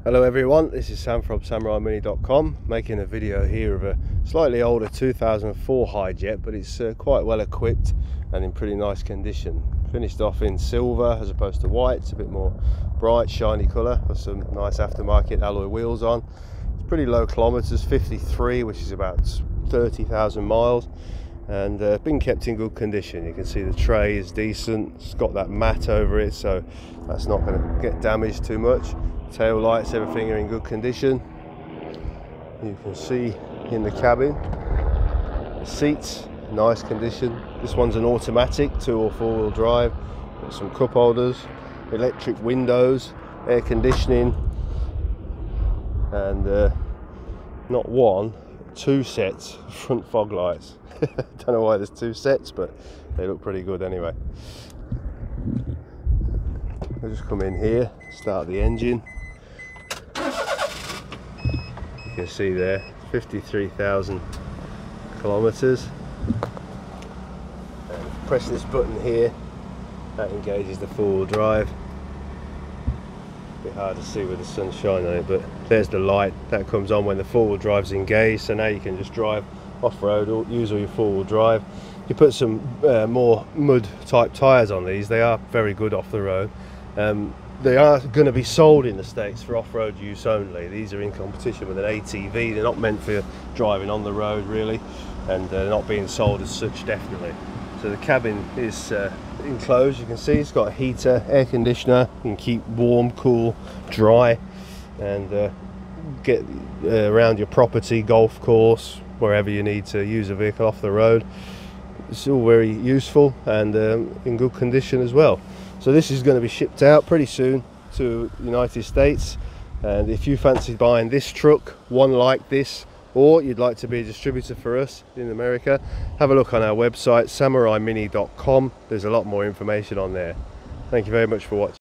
Hello everyone, this is Sam from 𝐦𝐨𝐬𝐷.com, making a video here of a slightly older 2004 Hijet, but it's quite well equipped and in pretty nice condition. Finished off in silver as opposed to white. It's a bit more bright, shiny colour with some nice aftermarket alloy wheels on. It's pretty low kilometres, 53, which is about 30,000 miles, and been kept in good condition. You can see the tray is decent, it's got that mat over it, so that's not going to get damaged too much. Tail lights, everything are in good condition. You can see in the cabin, the seats, nice condition. This one's an automatic 2- or 4-wheel drive. Got some cup holders, electric windows, air conditioning, and not one, 2 sets of front fog lights. Don't know why there's 2 sets, but they look pretty good anyway. I'll just come in here, start the engine. You can see there, 53,000 kilometers. And press this button here, that engages the 4-wheel drive. A bit hard to see with the sun shining on it, but there's the light that comes on when the 4-wheel drive's engaged. So now you can just drive off-road or use all your 4-wheel drive. You put some more mud type tyres on these, they are very good off the road. They are going to be sold in the States for off-road use only. These are in competition with an ATV. They're not meant for driving on the road really, and they're not being sold as such, definitely. So the cabin is enclosed. You can see it's got a heater, air conditioner. You can keep warm, cool, dry, and get around your property, golf course, wherever you need to use a vehicle off the road. It's all very useful and in good condition as well. So this is going to be shipped out pretty soon to the United States, and if you fancy buying this truck, one like this, or you'd like to be a distributor for us in America, have a look on our website 𝐸𝐵𝐼𝐚𝐴𝐼.com. There's a lot more information on there. Thank you very much for watching.